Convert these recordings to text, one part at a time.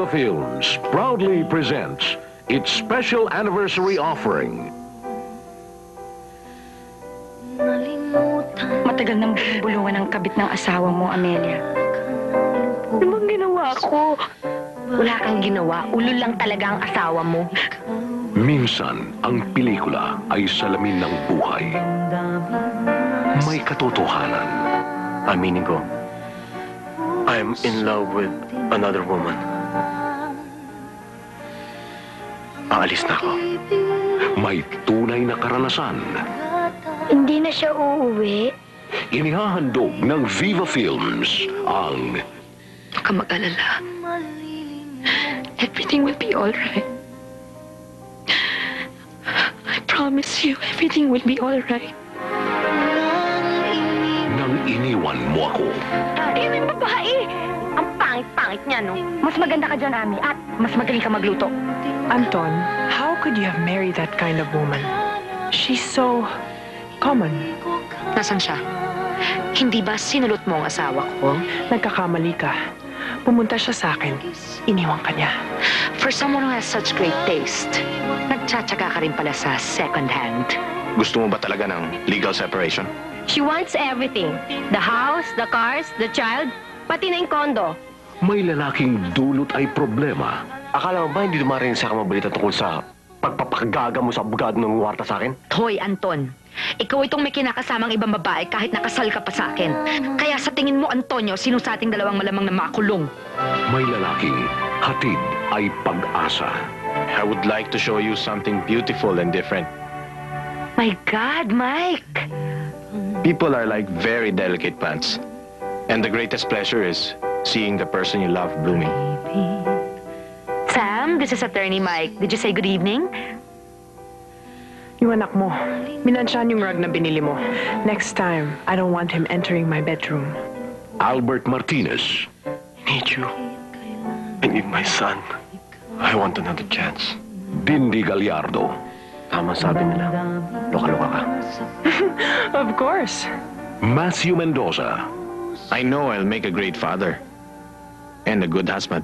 Viva Films proudly presents its special anniversary offering. Matagal nang bulungan ang kabit ng asawa mo, Amelia. Ano bang ginawa ko? Wala kang ginawa. Ulo lang talaga ang asawa mo. Minsan, ang pelikula ay salamin ng buhay. May katotohanan. Aminin ko, I'm in love with another woman. Aalis na ako. May tunay na karanasan. Hindi na siya uuwi. Inihahandog ng Viva Films ang Huwag ka mag-alala. Everything will be all right. I promise you, everything will be all right. Nang iniwan mo ako. Ayun yung babae. Ang pangit-pangit niya, no? Mas maganda ka dyan, Ami. At mas magaling ka magluto. Anton, how could you have married that kind of woman? She's so common. Nasaan siya? Hindi ba sinulot mo ang asawa ko? Nagkakamali ka. Pumunta siya sa akin. Iniwan ka niya. For someone who has such great taste, nagtsatsaga ka rin pala sa second hand. Gusto mo ba talaga ng legal separation? She wants everything. The house, the cars, the child, pati na yung condo. May lalaking dulot ay problema. Akala mo ba hindi dumarating sa akin mabalita tungkol sa pagpapakagaga mo sa abogado ng warta sa akin? Hoy, Anton. Ikaw itong may kinakasamang ibang babae kahit nakasal ka pa sa akin. Kaya sa tingin mo, Antonio, sino sa ating dalawang malamang na makulong? May lalaking hatid ay pag-asa. I would like to show you something beautiful and different. My God, Mike! People are like very delicate plants. And the greatest pleasure is seeing the person you love blooming. Sam, this is Attorney Mike. Did you say good evening? Yung anak mo, minansyan yung rug na binili mo. Next time, I don't want him entering my bedroom. Albert Martinez. I need you. I need my son. I want another chance. Dindi Gallardo. Tama sabi nila. Loka-loka ka. Of course. Matthew Mendoza. I know I'll make a great father. And a good husband.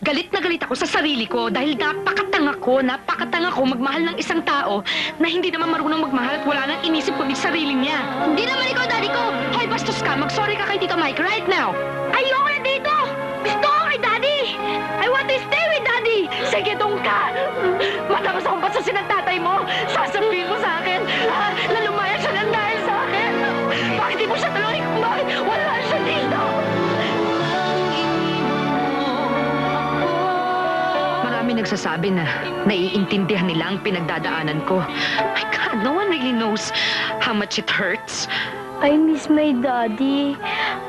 Galit na galit ako sa sarili ko dahil napakatanga ko magmahal ng isang tao na hindi naman marunong magmahal at wala nang inisip kundi sarili niya. Hindi naman ikaw, daddy ko! Hoy, bastos ka! Mag-sorry ka kay Tito Mike right now! Ayoko na dito! Gusto ko kay daddy! I want to stay with daddy! Sige, doon ka! Matapos akong basusin ng tatay mo, sasabihin mo sa akin na lumaya siya ng dahil sa akin! Bakit di mo siya tulungan kung bakit wala siya dito? Marami nagsasabi na naiintindihan nila ang pinagdadaanan ko. My God, no one really knows how much it hurts. I miss my daddy.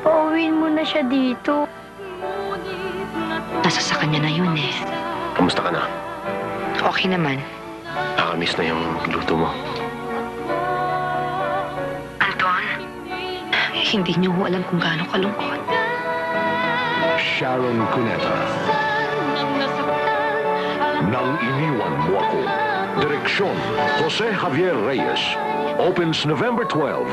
Pauwiin mo na siya dito. Nasa sa kanya na yun eh. Kamusta ka na? Okay naman. Nakamiss na yung luto mo. Anton, hindi niyo ho alam kung gaano kalungkot. Sharon Cuneta. Nang iniwan mo ako. Direksyon, Jose Javier Reyes. Opens November 12.